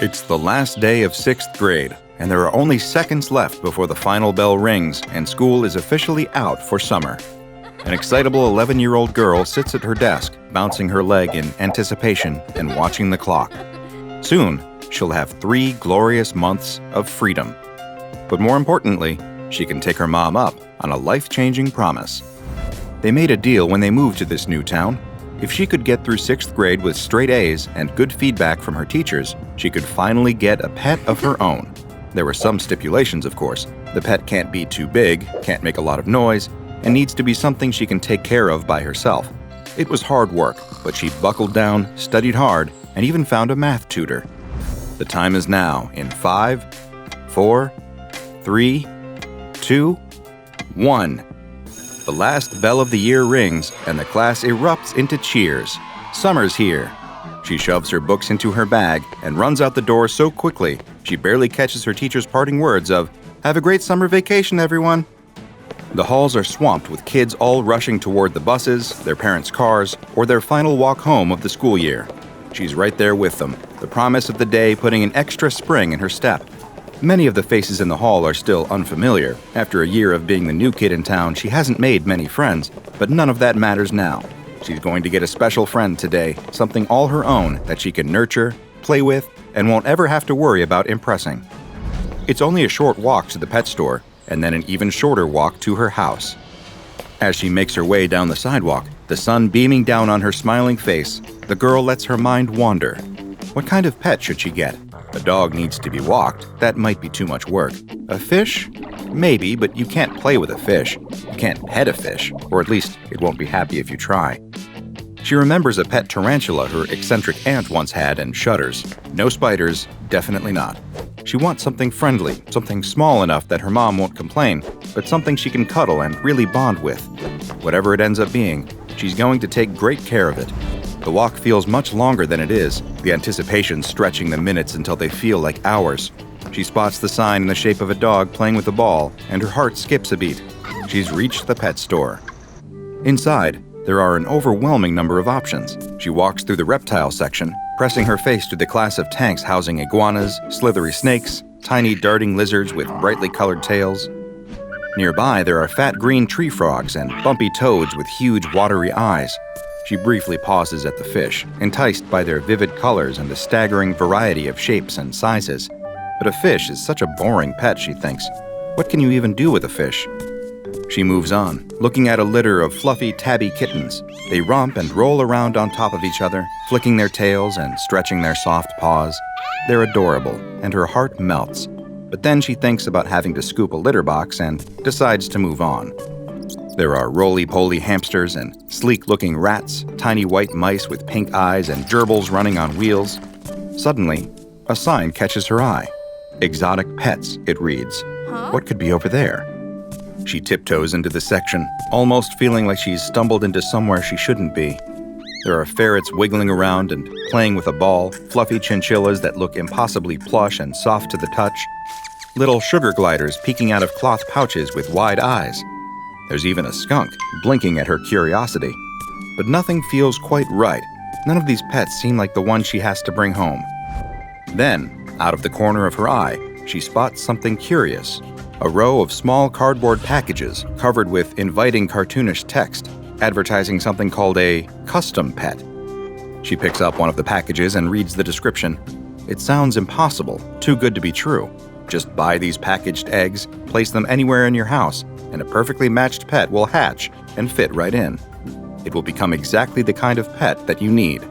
It's the last day of 6th grade, and there are only seconds left before the final bell rings and school is officially out for summer. An excitable 11-year-old girl sits at her desk, bouncing her leg in anticipation and watching the clock. Soon, she'll have 3 glorious months of freedom. But more importantly, she can take her mom up on a life-changing promise. They made a deal when they moved to this new town. If she could get through 6th grade with straight A's and good feedback from her teachers, she could finally get a pet of her own. There were some stipulations, of course. The pet can't be too big, can't make a lot of noise, and needs to be something she can take care of by herself. It was hard work, but she buckled down, studied hard, and even found a math tutor. The time is now in 5, 4, 3, 2, 1. The last bell of the year rings, and the class erupts into cheers. Summer's here. She shoves her books into her bag and runs out the door so quickly, she barely catches her teacher's parting words of, "Have a great summer vacation, everyone." The halls are swamped with kids all rushing toward the buses, their parents' cars, or their final walk home of the school year. She's right there with them, the promise of the day putting an extra spring in her step. Many of the faces in the hall are still unfamiliar. After a year of being the new kid in town, she hasn't made many friends, but none of that matters now. She's going to get a special friend today, something all her own that she can nurture, play with, and won't ever have to worry about impressing. It's only a short walk to the pet store, and then an even shorter walk to her house. As she makes her way down the sidewalk, the sun beaming down on her smiling face, the girl lets her mind wander. What kind of pet should she get? A dog needs to be walked. That might be too much work. A fish? Maybe, but you can't play with a fish. You can't pet a fish, or at least it won't be happy if you try. She remembers a pet tarantula her eccentric aunt once had and shudders. No spiders, definitely not. She wants something friendly, something small enough that her mom won't complain, but something she can cuddle and really bond with. Whatever it ends up being, she's going to take great care of it. The walk feels much longer than it is, the anticipation stretching the minutes until they feel like hours. She spots the sign in the shape of a dog playing with a ball, and her heart skips a beat. She's reached the pet store. Inside, there are an overwhelming number of options. She walks through the reptile section, pressing her face to the class of tanks housing iguanas, slithery snakes, tiny darting lizards with brightly colored tails. Nearby, there are fat green tree frogs and bumpy toads with huge watery eyes. She briefly pauses at the fish, enticed by their vivid colors and the staggering variety of shapes and sizes. But a fish is such a boring pet, she thinks. What can you even do with a fish? She moves on, looking at a litter of fluffy tabby kittens. They romp and roll around on top of each other, flicking their tails and stretching their soft paws. They're adorable, and her heart melts. But then she thinks about having to scoop a litter box and decides to move on. There are roly-poly hamsters and sleek-looking rats, tiny white mice with pink eyes and gerbils running on wheels. Suddenly, a sign catches her eye. Exotic pets, it reads. What could be over there? She tiptoes into the section, almost feeling like she's stumbled into somewhere she shouldn't be. There are ferrets wiggling around and playing with a ball, fluffy chinchillas that look impossibly plush and soft to the touch, little sugar gliders peeking out of cloth pouches with wide eyes. There's even a skunk, blinking at her curiosity. But nothing feels quite right. None of these pets seem like the one she has to bring home. Then, out of the corner of her eye, she spots something curious. A row of small cardboard packages covered with inviting cartoonish text, advertising something called a custom pet. She picks up one of the packages and reads the description. It sounds impossible, too good to be true. Just buy these packaged eggs, place them anywhere in your house, and a perfectly matched pet will hatch and fit right in. It will become exactly the kind of pet that you need.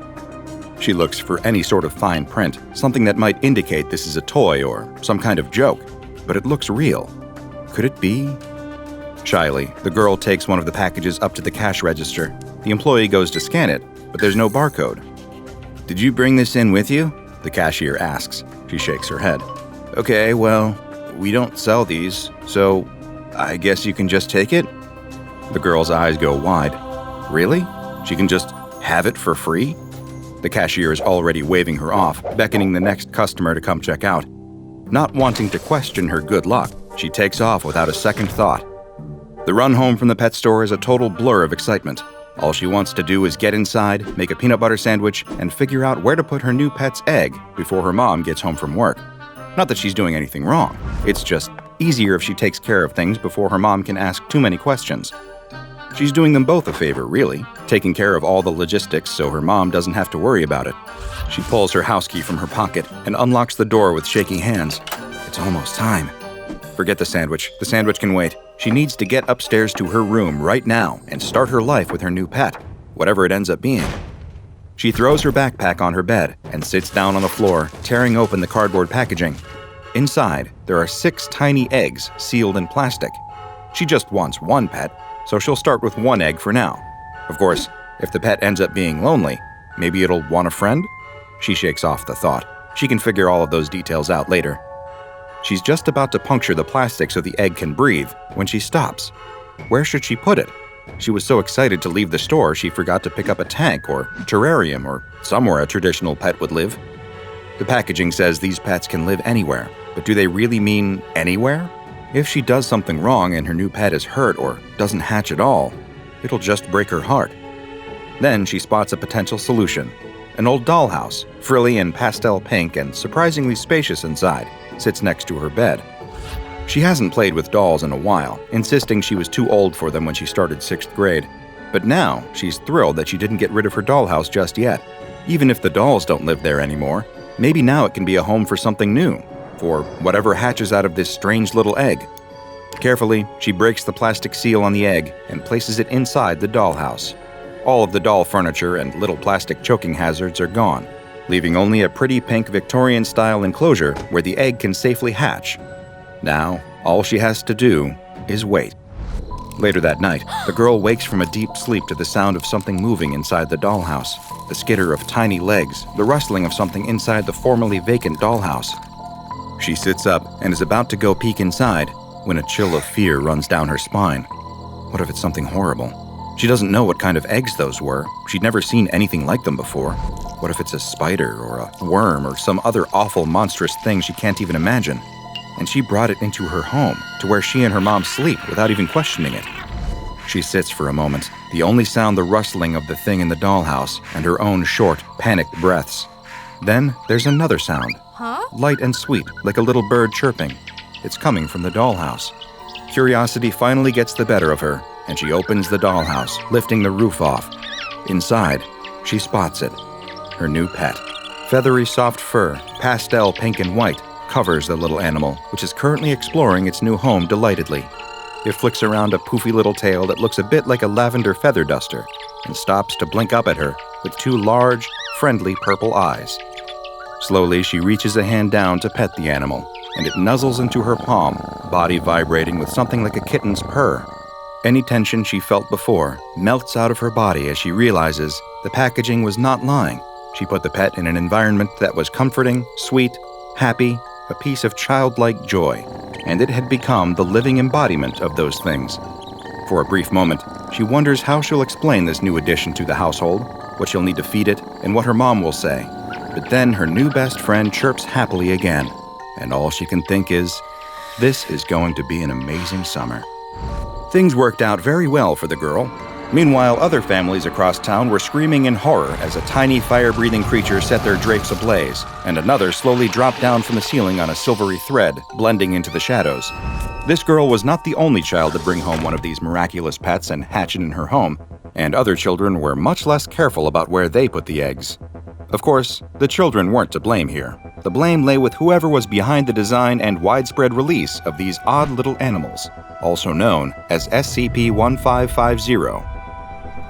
She looks for any sort of fine print, something that might indicate this is a toy or some kind of joke, but it looks real. Could it be? Shyly, the girl takes one of the packages up to the cash register. The employee goes to scan it, but there's no barcode. "Did you bring this in with you?" the cashier asks. She shakes her head. "Okay, well, we don't sell these, so I guess you can just take it?" The girl's eyes go wide. Really? She can just have it for free? The cashier is already waving her off, beckoning the next customer to come check out. Not wanting to question her good luck, she takes off without a second thought. The run home from the pet store is a total blur of excitement. All she wants to do is get inside, make a peanut butter sandwich, and figure out where to put her new pet's egg before her mom gets home from work. Not that she's doing anything wrong. It's just easier if she takes care of things before her mom can ask too many questions. She's doing them both a favor, really, taking care of all the logistics so her mom doesn't have to worry about it. She pulls her house key from her pocket and unlocks the door with shaky hands. It's almost time. Forget the sandwich. The sandwich can wait. She needs to get upstairs to her room right now and start her life with her new pet, whatever it ends up being. She throws her backpack on her bed and sits down on the floor, tearing open the cardboard packaging. Inside, there are 6 tiny eggs sealed in plastic. She just wants one pet, so she'll start with one egg for now. Of course, if the pet ends up being lonely, maybe it'll want a friend? She shakes off the thought. She can figure all of those details out later. She's just about to puncture the plastic so the egg can breathe when she stops. Where should she put it? She was so excited to leave the store she forgot to pick up a tank or terrarium or somewhere a traditional pet would live. The packaging says these pets can live anywhere, but do they really mean anywhere? If she does something wrong and her new pet is hurt or doesn't hatch at all, it'll just break her heart. Then she spots a potential solution. An old dollhouse, frilly and pastel pink and surprisingly spacious inside, sits next to her bed. She hasn't played with dolls in a while, insisting she was too old for them when she started 6th grade. But now, she's thrilled that she didn't get rid of her dollhouse just yet. Even if the dolls don't live there anymore, maybe now it can be a home for something new, for whatever hatches out of this strange little egg. Carefully, she breaks the plastic seal on the egg and places it inside the dollhouse. All of the doll furniture and little plastic choking hazards are gone, leaving only a pretty pink Victorian-style enclosure where the egg can safely hatch. Now, all she has to do is wait. Later that night, the girl wakes from a deep sleep to the sound of something moving inside the dollhouse. The skitter of tiny legs, the rustling of something inside the formerly vacant dollhouse. She sits up and is about to go peek inside when a chill of fear runs down her spine. What if it's something horrible? She doesn't know what kind of eggs those were. She'd never seen anything like them before. What if it's a spider or a worm or some other awful monstrous thing she can't even imagine? And she brought it into her home, to where she and her mom sleep without even questioning it. She sits for a moment, the only sound the rustling of the thing in the dollhouse and her own short, panicked breaths. Then there's another sound. Light and sweet, like a little bird chirping. It's coming from the dollhouse. Curiosity finally gets the better of her, and she opens the dollhouse, lifting the roof off. Inside, she spots it. Her new pet. Feathery soft fur, pastel pink and white, covers the little animal, which is currently exploring its new home delightedly. It flicks around a poofy little tail that looks a bit like a lavender feather duster, and stops to blink up at her with 2 large, friendly purple eyes. Slowly, she reaches a hand down to pet the animal, and it nuzzles into her palm, body vibrating with something like a kitten's purr. Any tension she felt before melts out of her body as she realizes the packaging was not lying. She put the pet in an environment that was comforting, sweet, happy, a piece of childlike joy, and it had become the living embodiment of those things. For a brief moment, she wonders how she'll explain this new addition to the household, what she'll need to feed it, and what her mom will say. But then her new best friend chirps happily again, and all she can think is, this is going to be an amazing summer. Things worked out very well for the girl. Meanwhile, other families across town were screaming in horror as a tiny fire-breathing creature set their drapes ablaze, and another slowly dropped down from the ceiling on a silvery thread, blending into the shadows. This girl was not the only child to bring home one of these miraculous pets and hatch it in her home, and other children were much less careful about where they put the eggs. Of course, the children weren't to blame here. The blame lay with whoever was behind the design and widespread release of these odd little animals, also known as SCP-1550.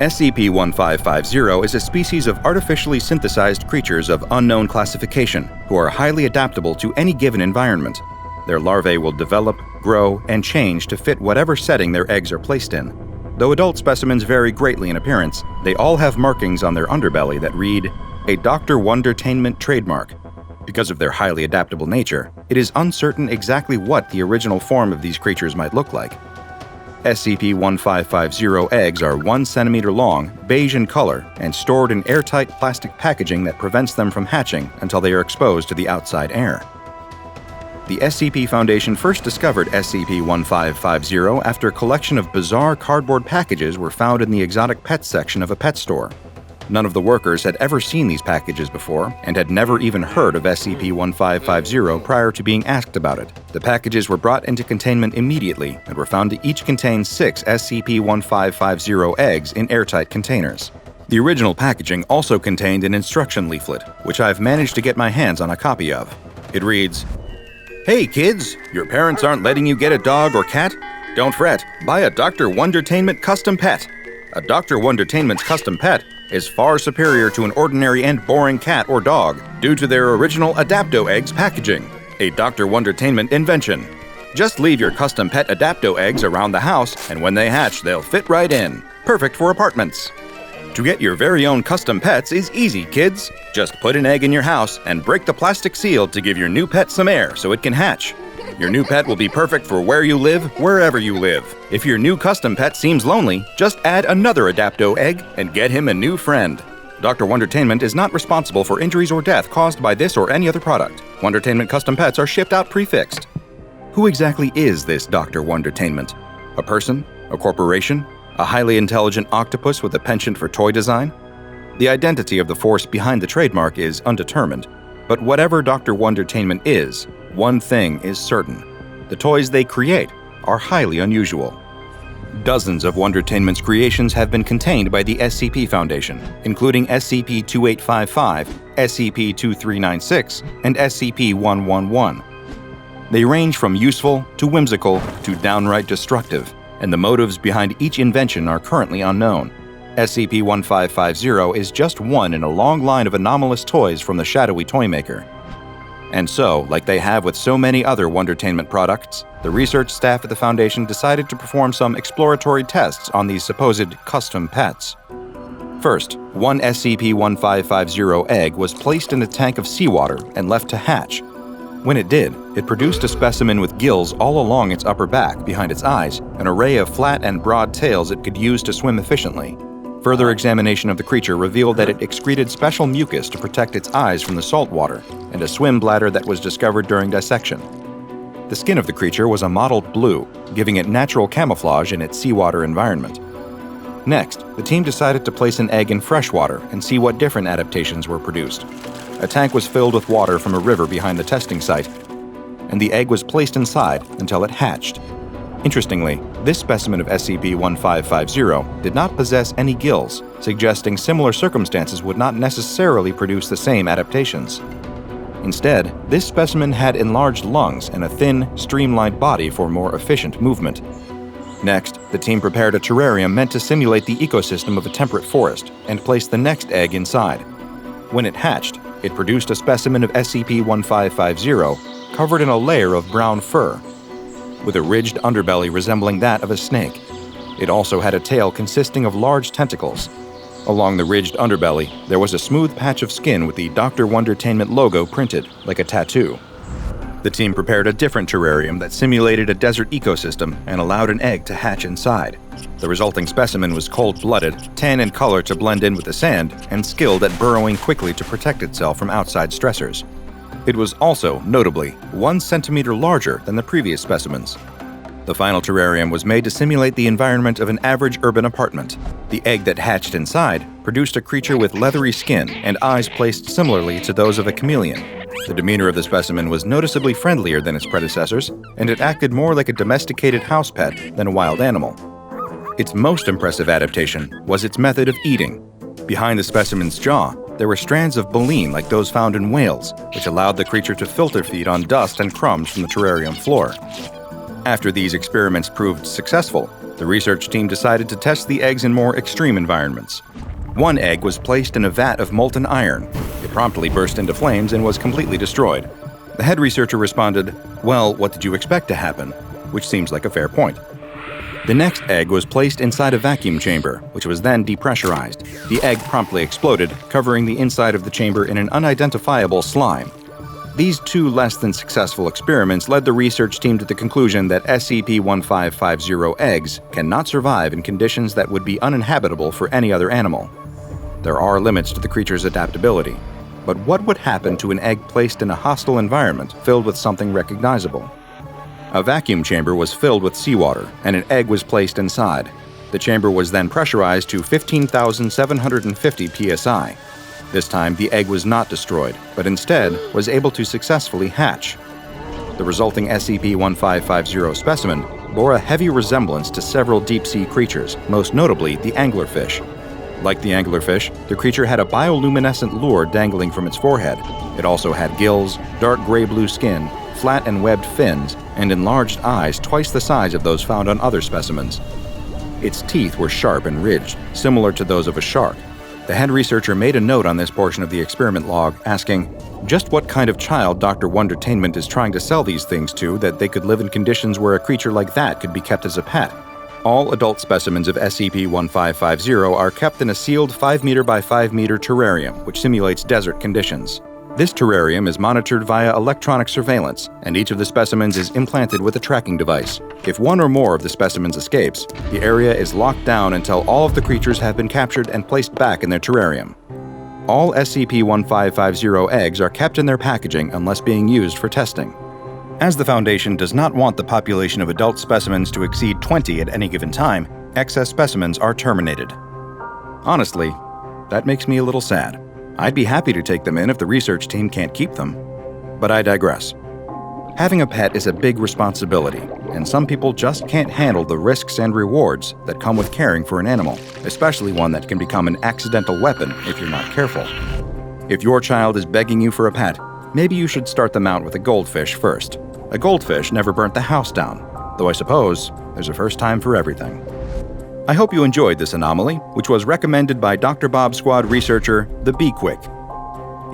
SCP-1550 is a species of artificially synthesized creatures of unknown classification who are highly adaptable to any given environment. Their larvae will develop, grow, and change to fit whatever setting their eggs are placed in. Though adult specimens vary greatly in appearance, they all have markings on their underbelly that read, a Dr. Wondertainment trademark. Because of their highly adaptable nature, it is uncertain exactly what the original form of these creatures might look like. SCP-1550 eggs are 1 centimeter long, beige in color, and stored in airtight plastic packaging that prevents them from hatching until they are exposed to the outside air. The SCP Foundation first discovered SCP-1550 after a collection of bizarre cardboard packages were found in the exotic pets section of a pet store. None of the workers had ever seen these packages before and had never even heard of SCP-1550 prior to being asked about it. The packages were brought into containment immediately and were found to each contain 6 SCP-1550 eggs in airtight containers. The original packaging also contained an instruction leaflet, which I've managed to get my hands on a copy of. It reads, "Hey kids, your parents aren't letting you get a dog or cat? Don't fret, buy a Dr. Wondertainment custom pet. A Dr. Wondertainment's custom pet is far superior to an ordinary and boring cat or dog due to their original Adapto Eggs packaging, a Dr. Wondertainment invention. Just leave your custom pet Adapto Eggs around the house, and when they hatch, they'll fit right in. Perfect for apartments. To get your very own custom pets is easy, kids. Just put an egg in your house and break the plastic seal to give your new pet some air so it can hatch. Your new pet will be perfect for where you live, wherever you live. If your new custom pet seems lonely, just add another Adapto egg and get him a new friend. Dr. Wondertainment is not responsible for injuries or death caused by this or any other product. Wondertainment custom pets are shipped out prefixed." Who exactly is this Dr. Wondertainment? A person? A corporation? A highly intelligent octopus with a penchant for toy design? The identity of the force behind the trademark is undetermined, but whatever Dr. Wondertainment is, one thing is certain: the toys they create are highly unusual. Dozens of Wondertainment's creations have been contained by the SCP Foundation, including SCP-2855, SCP-2396, and SCP-111. They range from useful to whimsical to downright destructive, and the motives behind each invention are currently unknown. SCP-1550 is just one in a long line of anomalous toys from the shadowy toymaker. And so, like they have with so many other Wondertainment products, the research staff at the Foundation decided to perform some exploratory tests on these supposed custom pets. First, one SCP-1550 egg was placed in a tank of seawater and left to hatch. When it did, it produced a specimen with gills all along its upper back, behind its eyes, an array of flat and broad tails it could use to swim efficiently. Further examination of the creature revealed that it excreted special mucus to protect its eyes from the salt water, and a swim bladder that was discovered during dissection. The skin of the creature was a mottled blue, giving it natural camouflage in its seawater environment. Next, the team decided to place an egg in fresh water and see what different adaptations were produced. A tank was filled with water from a river behind the testing site, and the egg was placed inside until it hatched. Interestingly, this specimen of SCP-1550 did not possess any gills, suggesting similar circumstances would not necessarily produce the same adaptations. Instead, this specimen had enlarged lungs and a thin, streamlined body for more efficient movement. Next, the team prepared a terrarium meant to simulate the ecosystem of a temperate forest and placed the next egg inside. When it hatched, it produced a specimen of SCP-1550 covered in a layer of brown fur, with a ridged underbelly resembling that of a snake. It also had a tail consisting of large tentacles. Along the ridged underbelly, there was a smooth patch of skin with the Dr. Wondertainment logo printed, like a tattoo. The team prepared a different terrarium that simulated a desert ecosystem and allowed an egg to hatch inside. The resulting specimen was cold-blooded, tan in color to blend in with the sand, and skilled at burrowing quickly to protect itself from outside stressors. It was also, notably, 1 centimeter larger than the previous specimens. The final terrarium was made to simulate the environment of an average urban apartment. The egg that hatched inside produced a creature with leathery skin and eyes placed similarly to those of a chameleon. The demeanor of the specimen was noticeably friendlier than its predecessors, and it acted more like a domesticated house pet than a wild animal. Its most impressive adaptation was its method of eating. Behind the specimen's jaw, there were strands of baleen like those found in whales, which allowed the creature to filter feed on dust and crumbs from the terrarium floor. After these experiments proved successful, the research team decided to test the eggs in more extreme environments. One egg was placed in a vat of molten iron. It promptly burst into flames and was completely destroyed. The head researcher responded, "Well, what did you expect to happen?" Which seems like a fair point. The next egg was placed inside a vacuum chamber, which was then depressurized. The egg promptly exploded, covering the inside of the chamber in an unidentifiable slime. These 2 less than successful experiments led the research team to the conclusion that SCP-1550 eggs cannot survive in conditions that would be uninhabitable for any other animal. There are limits to the creature's adaptability. But what would happen to an egg placed in a hostile environment filled with something recognizable? A vacuum chamber was filled with seawater, and an egg was placed inside. The chamber was then pressurized to 15,750 psi. This time, the egg was not destroyed, but instead was able to successfully hatch. The resulting SCP-1550 specimen bore a heavy resemblance to several deep-sea creatures, most notably the anglerfish. Like the anglerfish, the creature had a bioluminescent lure dangling from its forehead. It also had gills, dark gray-blue skin, flat and webbed fins, and enlarged eyes twice the size of those found on other specimens. Its teeth were sharp and ridged, similar to those of a shark. The head researcher made a note on this portion of the experiment log, asking, just what kind of child Dr. Wondertainment is trying to sell these things to that they could live in conditions where a creature like that could be kept as a pet. All adult specimens of SCP-1550 are kept in a sealed 5 by 5 terrarium, which simulates desert conditions. This terrarium is monitored via electronic surveillance, and each of the specimens is implanted with a tracking device. If one or more of the specimens escapes, the area is locked down until all of the creatures have been captured and placed back in their terrarium. All SCP-1550 eggs are kept in their packaging unless being used for testing. As the Foundation does not want the population of adult specimens to exceed 20 at any given time, excess specimens are terminated. Honestly, that makes me a little sad. I'd be happy to take them in if the research team can't keep them. But I digress. Having a pet is a big responsibility, and some people just can't handle the risks and rewards that come with caring for an animal, especially one that can become an accidental weapon if you're not careful. If your child is begging you for a pet, maybe you should start them out with a goldfish first. A goldfish never burnt the house down, though I suppose there's a first time for everything. I hope you enjoyed this anomaly, which was recommended by DrBob Squad researcher The Be Quick.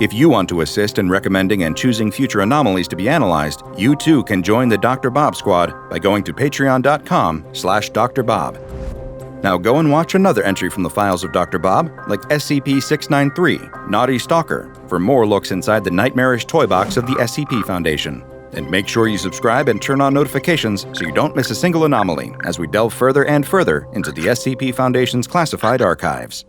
If you want to assist in recommending and choosing future anomalies to be analyzed, you too can join the DrBob Squad by going to patreon.com/DrBob. Now go and watch another entry from the files of DrBob, like SCP-693, Naughty Stalker, for more looks inside the nightmarish toy box of the SCP Foundation. And make sure you subscribe and turn on notifications so you don't miss a single anomaly as we delve further and further into the SCP Foundation's classified archives.